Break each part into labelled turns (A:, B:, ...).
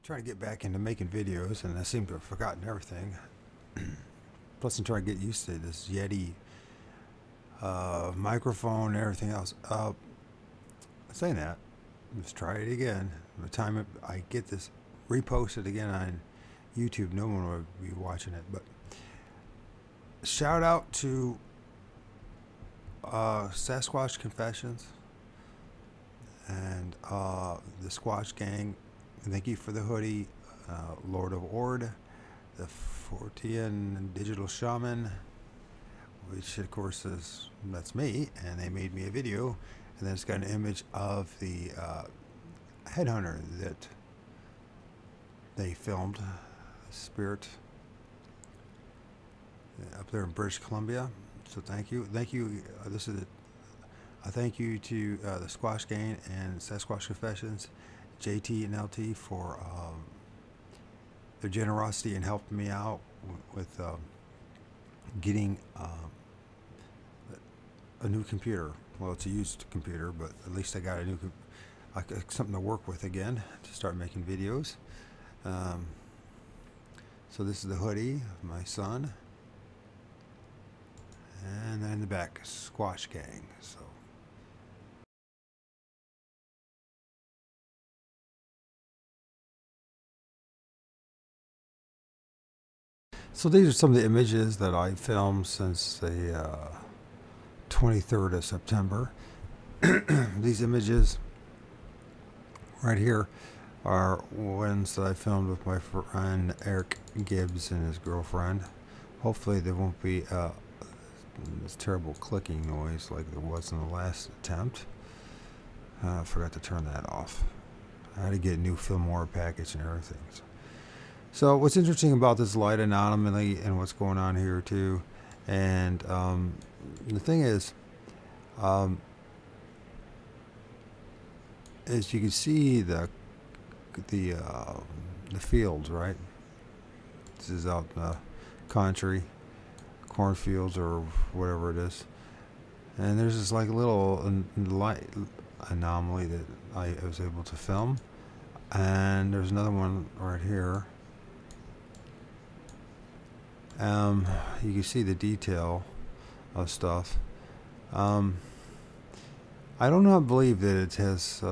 A: trying to get back into making videos, and I seem to have forgotten everything. Plus, I'm trying to get used to this Yeti microphone and everything else. Saying that, let's try it again. By the time I get this reposted again on YouTube, no one will be watching it. But shout out to Sasquatch Confessions and the Squatch gang. Thank you for the hoodie, Lord of O.R.D, the Fortean Digital Shaman, which of course that's me, and they made me a video, and then it's got an image of the headhunter that they filmed, Spirit, up there in British Columbia. So thank you. This is a thank you to the Squatch gang and Sasquatch Confessions, JT and LT, for their generosity in helping me out with getting a new computer. Well, it's a used computer, but at least I got a new something to work with again to start making videos. So this is the hoodie of my son, and then in the back, Squatch gang. So these are some of the images that I filmed since the 23rd of September. These images right here are ones that I filmed with my friend Eric Gibbs and his girlfriend. Hopefully there won't be this terrible clicking noise like there was in the last attempt. I forgot to turn that off. I had to get a new Filmora package and everything. So what's interesting about this light anomaly and what's going on here too, and the thing is you can see the fields, right? This is out in the country, cornfields or whatever it is, and there's this like little light anomaly that I was able to film, and there's another one right here. You can see the detail of stuff. I do not believe that it has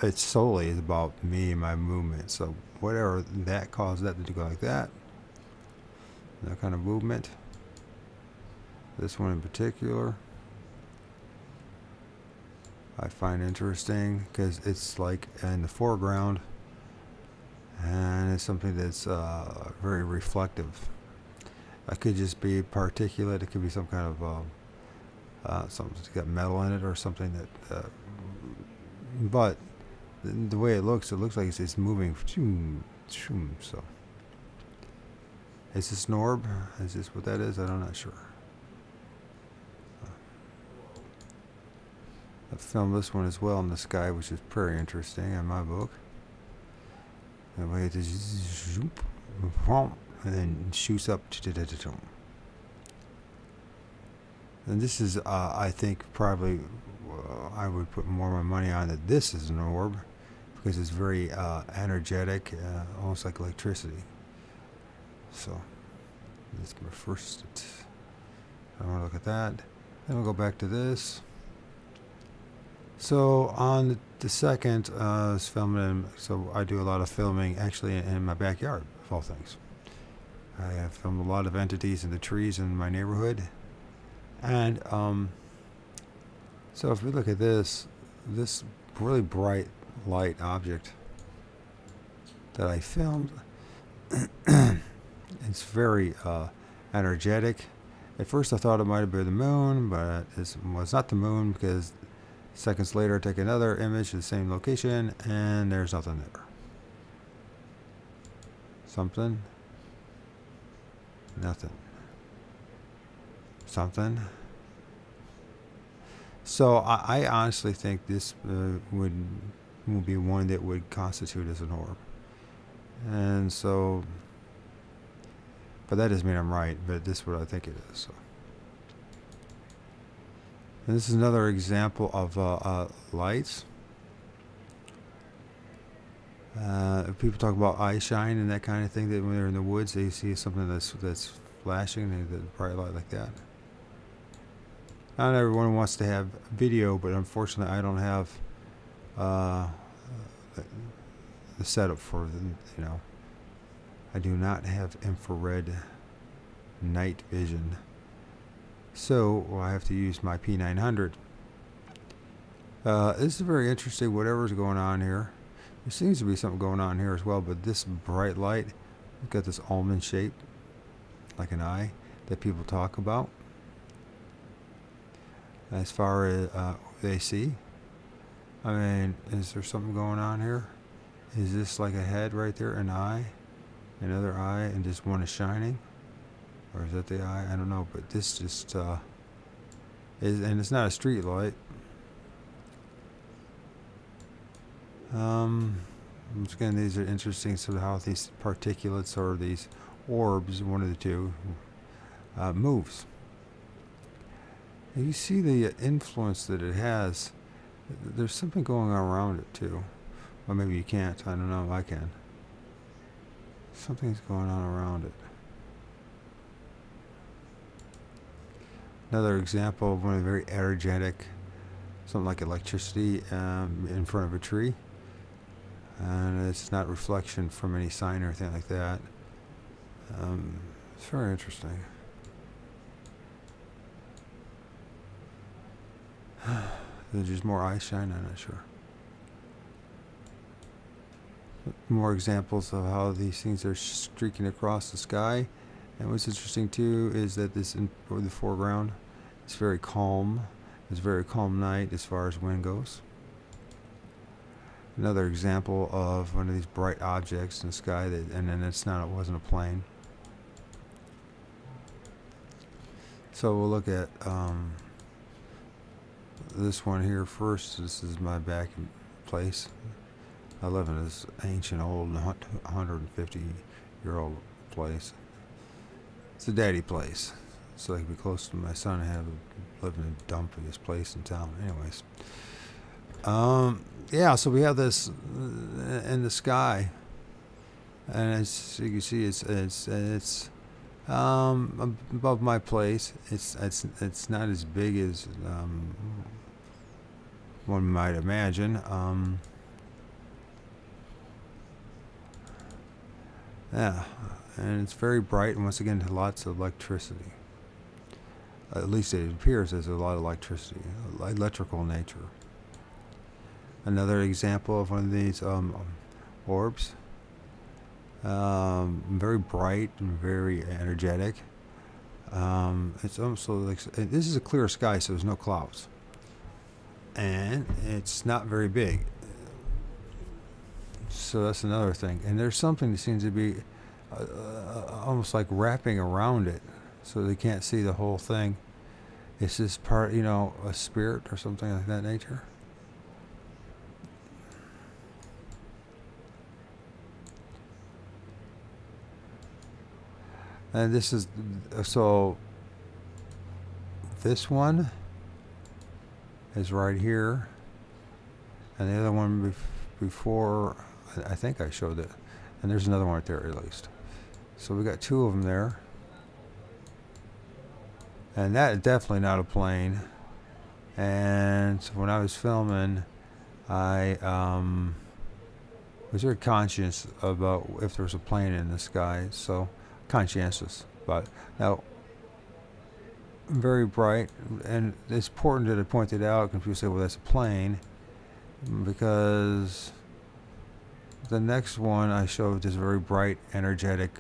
A: it's solely about me and my movement. So whatever that caused that to go like that kind of movement, this one in particular I find interesting because it's like in the foreground, and it's something that's very reflective. It could just be particulate. It could be some kind of something that's got metal in it or something that. But the way it looks like it's moving. So, is this an orb? Is this what that is? I'm not sure. I filmed this one as well in the sky, which is very interesting in my book. And we have to zoop, and then shoots up. And this is, I think, probably I would put more of my money on that this is an orb, because it's very energetic, almost like electricity. So that's my first. I want to look at that. Then we'll go back to this. So on the second, I was filming, so I do a lot of filming actually in my backyard, of all things. I have filmed a lot of entities in the trees in my neighborhood. And so if we look at this really bright light object that I filmed, it's very energetic. At first I thought it might have been the moon, but it was not the moon, because seconds later I take another image of the same location and there's nothing there. Something. Nothing. Something. So I honestly think this would be one that would constitute as an orb. And so, but that doesn't mean I'm right, but this is what I think it is. So. And this is another example of lights. People talk about eye shine and that kind of thing. That when they're in the woods, they see something that's flashing, the bright light like that. Not everyone wants to have video, but unfortunately, I don't have uh, the setup for the, I do not have infrared night vision, so I have to use my P900. This is very interesting. Whatever's going on here, there seems to be something going on here as well. But this bright light, it's got this almond shape, like an eye, that people talk about. As far as they see, I mean, is there something going on here? Is this like a head right there, an eye, another eye, and just one is shining? Or is that the eye? I don't know, but this just is, and it's not a street light. Once again, these are interesting. So how these particulates or these orbs, one of the two, moves. And you see the influence that it has. There's something going on around it too. Or maybe you can't. I don't know. I can. Something's going on around it. Another example of one of the very energetic, something like electricity in front of a tree. And it's not reflection from any sign or anything like that. It's very interesting. There's just more eye shine, I'm not sure. More examples of how these things are streaking across the sky. And what's interesting too is that this in the foreground, it's very calm. It's a very calm night as far as wind goes. Another example of one of these bright objects in the sky that, and then it wasn't a plane. So we'll look at this one here first. This is my back place. I live in this ancient old 150-year-old place. It's a daddy place, so I can be close to my son and have live in the dumpiest place in town. Anyways, yeah. So we have this in the sky, and as you can see, it's above my place. It's not as big as one might imagine. Yeah, and it's very bright, and once again, lots of electricity. At least it appears there's a lot of electricity, electrical nature. Another example of one of these orbs. Very bright and very energetic. It's almost like this is a clear sky, so there's no clouds, and it's not very big. So that's another thing. And there's something that seems to be almost like wrapping around it, so they can't see the whole thing. It's just part, a spirit or something like that nature. And this is, so this one is right here, and the other one before, I think I showed it, and there's another one right there at least. So we got two of them there, and that is definitely not a plane. And when I was filming, I was very conscious about if there was a plane in the sky, so conscientious. But now, very bright, and it's important that I pointed out because people say, well, that's a plane, because the next one I showed this very bright, energetic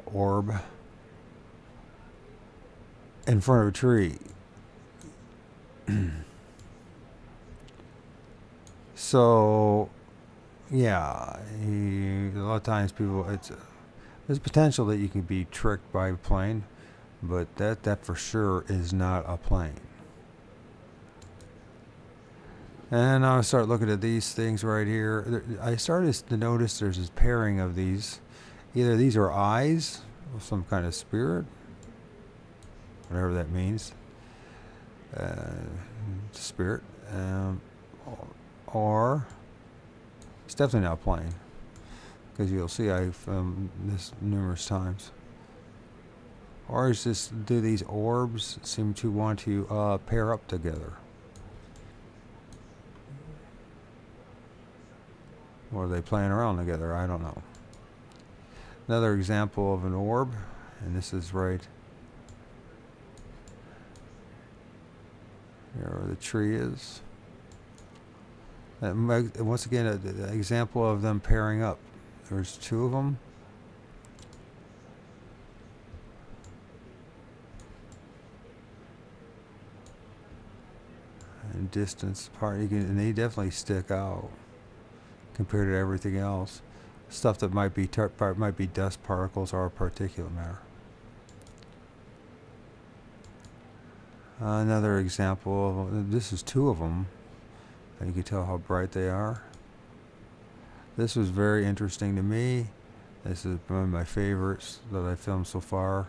A: orb in front of a tree. So, yeah, a lot of times people, there's potential that you can be tricked by a plane, but that for sure is not a plane. And I start looking at these things right here. I started to notice there's this pairing of these. Either these are eyes of some kind of spirit, whatever that means, spirit, or It's definitely not a plane, because you'll see I've filmed this numerous times. Or is this, do these orbs seem to want to pair up together? Or are they playing around together? I don't know. Another example of an orb, and this is right here where the tree is. And once again, an example of them pairing up. There's two of them. And distance apart, and they definitely stick out compared to everything else. Stuff that might be dust particles or particulate matter. Another example of, this is two of them. You can tell how bright they are. This was very interesting to me. This is one of my favorites that I filmed so far.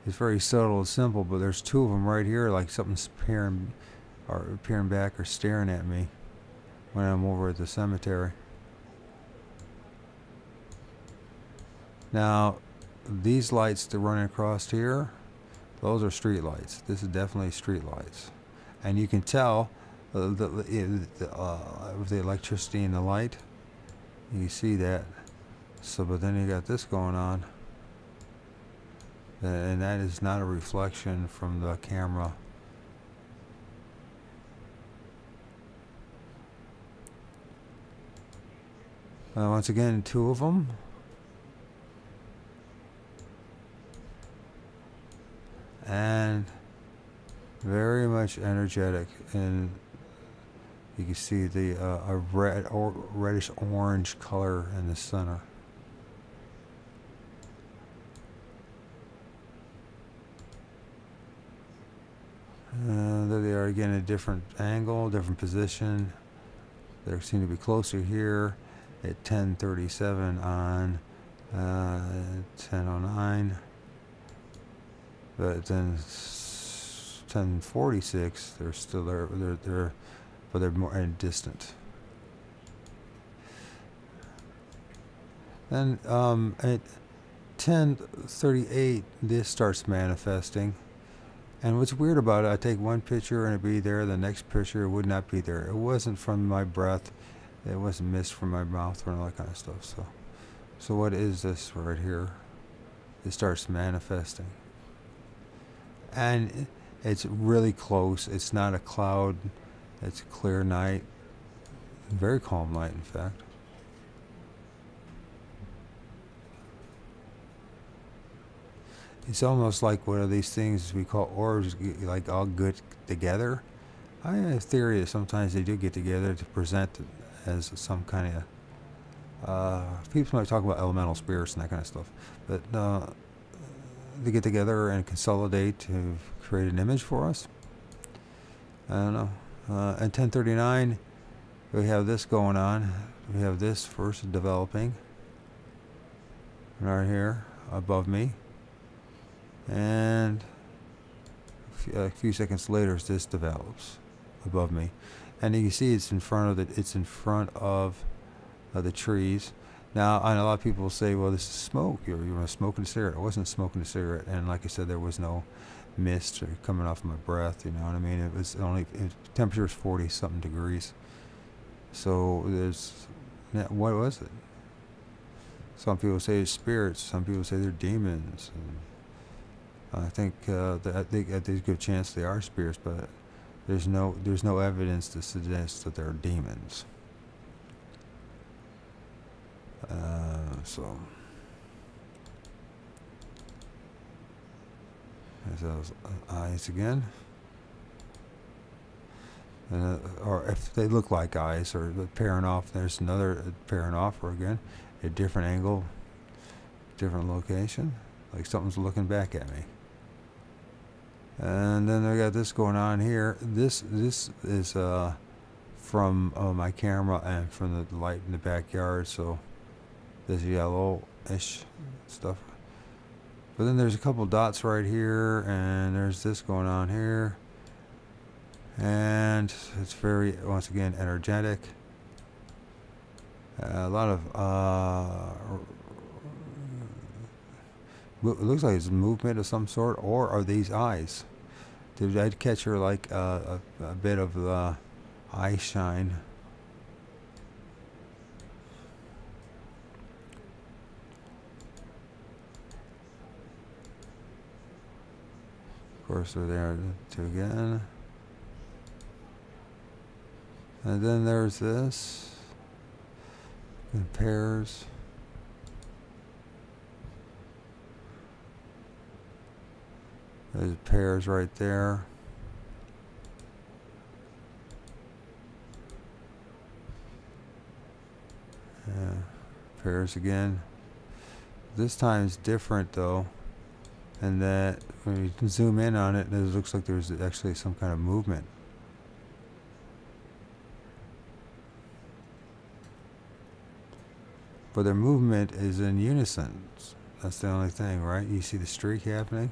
A: It's very subtle and simple, but there's two of them right here, like something's peering back or staring at me when I'm over at the cemetery. Now, these lights that are running across here, those are street lights. This is definitely street lights, and you can tell with the electricity and the light. You see that. So, but then you got this going on, and that is not a reflection from the camera. Once again, two of them. And very much energetic, and you can see the a red or reddish orange color in the center. There they are again, a different angle, different position. They seem to be closer here at 10:37 on 10:09. But then 10:46, they're still there. But they're more distant. Then at 10:38, this starts manifesting. And what's weird about it, I take one picture and it'd be there. The next picture would not be there. It wasn't from my breath. It wasn't mist from my mouth or all that kind of stuff. So what is this right here? It starts manifesting. And it's really close. It's not a cloud. It's a clear night. Very calm night, in fact. It's almost like one of these things we call orbs, like all good together. I have a theory that sometimes they do get together to present it as some kind of, people might talk about elemental spirits and that kind of stuff, but they get together and consolidate to create an image for us. I don't know. At 10:39, we have this going on. We have this first developing right here above me, and a few seconds later, this develops above me, and you can see it's in front of the trees. Now, I know a lot of people will say, "Well, this is smoke. You're smoking a cigarette." I wasn't smoking a cigarette, and like I said, there was no mist coming off my breath. You know what I mean? It was only temperature is 40-something degrees. So there's, what was it? Some people say it's spirits. Some people say they're demons. And I think there's a good chance they are spirits, but there's no evidence to suggest that they're demons. So there's those eyes again, or if they look like eyes, or pairing off. There's another pairing off, or again, a different angle, different location, like something's looking back at me. And then I got this going on here. This is from my camera and from the light in the backyard. So this yellowish stuff. But then there's a couple dots right here, and there's this going on here, and it's very, once again, energetic. A lot of it looks like it's movement of some sort, or are these eyes? Did I catch her like a bit of the eye shine? Of course, they're there too again. And then there's this in pairs. There's pairs right there. Yeah, pairs again. This time it's different though, and that when you can zoom in on it, it looks like there's actually some kind of movement. But their movement is in unison. That's the only thing, right? You see the streak happening.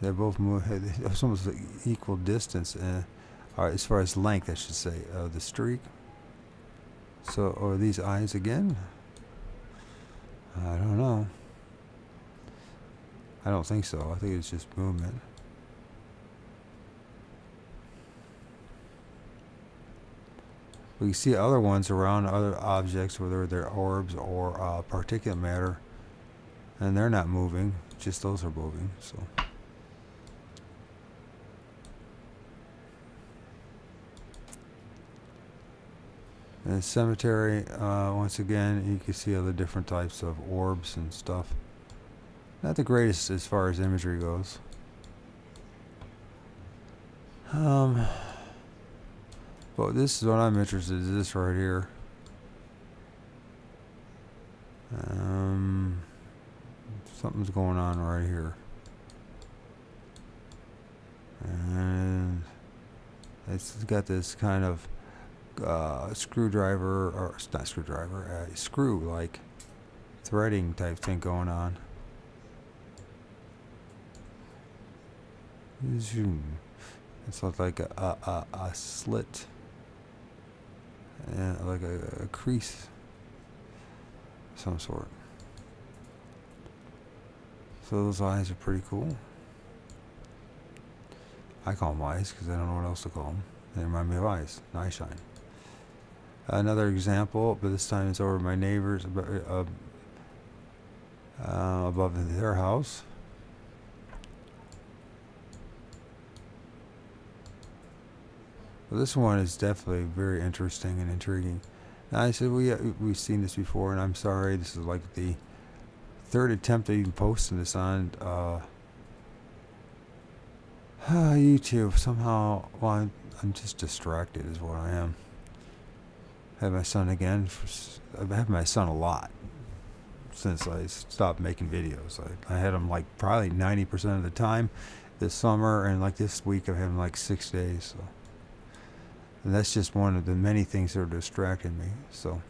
A: They both move. It's almost like equal distance, as far as length, I should say, of the streak. So, are these eyes again? I don't know. I don't think so. I think it's just movement. We can see other ones around other objects, whether they're orbs or particulate matter, and they're not moving. Just those are moving. So. In the cemetery, once again, you can see all the different types of orbs and stuff. Not the greatest as far as imagery goes. But this is what I'm interested in, this right here. Something's going on right here. And it's got this kind of screwdriver, or not screwdriver, screw-like threading type thing going on. It's like a slit, and like a crease of some sort. So those eyes are pretty cool. I call them eyes because I don't know what else to call them. They remind me of eyes, an eye shine. Another example, but this time it's over my neighbors above their house. Well, this one is definitely very interesting and intriguing. Now, I said we've seen this before, and I'm sorry. This is like the third attempt at even posting this on YouTube. Somehow, well, I'm just distracted, is what I am. I have my son again. I've had my son a lot since I stopped making videos. I had him like probably 90% of the time this summer, and like this week I've had him like 6 days. So. And that's just one of the many things that are distracting me. So,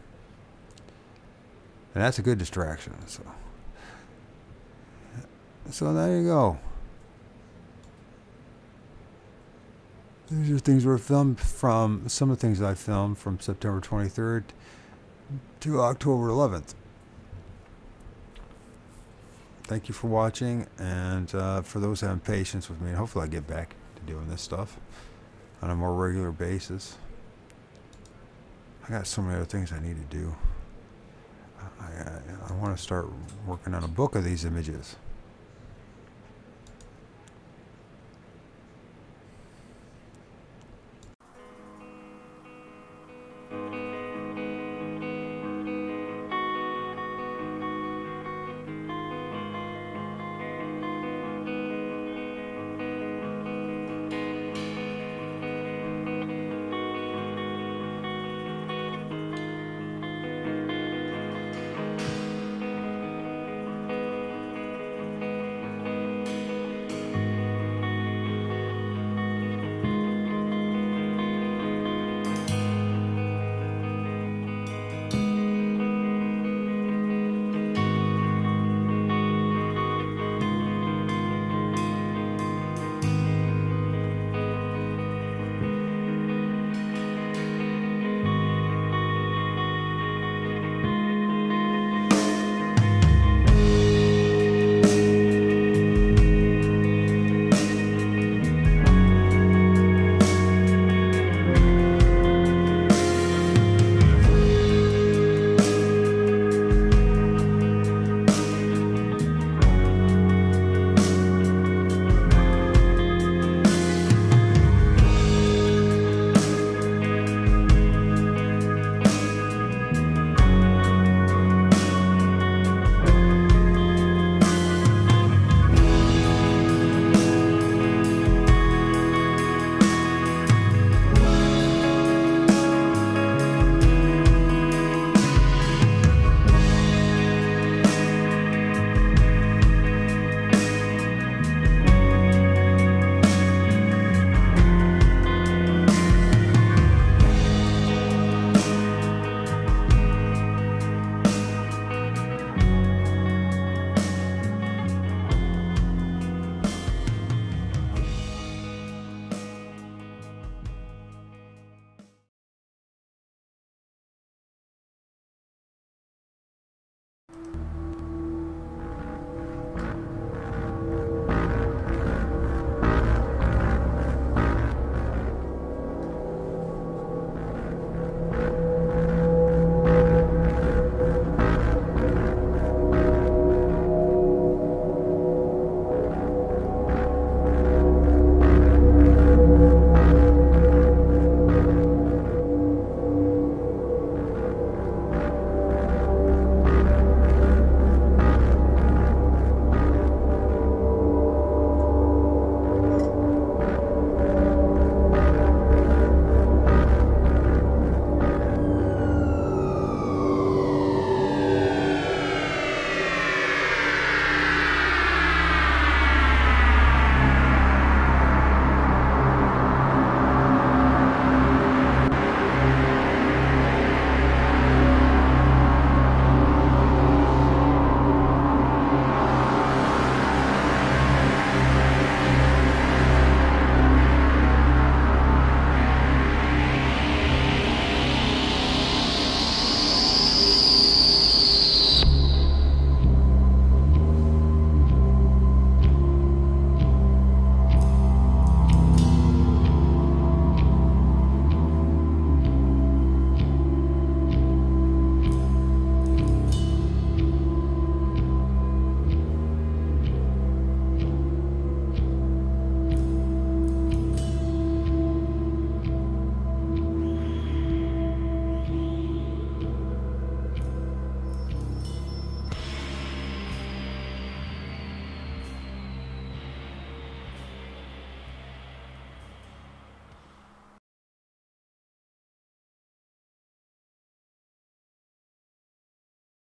A: and that's a good distraction. So there you go. These are things were filmed from, some of the things I filmed from September 23rd to October 11th. Thank you for watching, and for those having patience with me, and hopefully I get back to doing this stuff on a more regular basis. I got so many other things I need to do. I want to start working on a book of these images.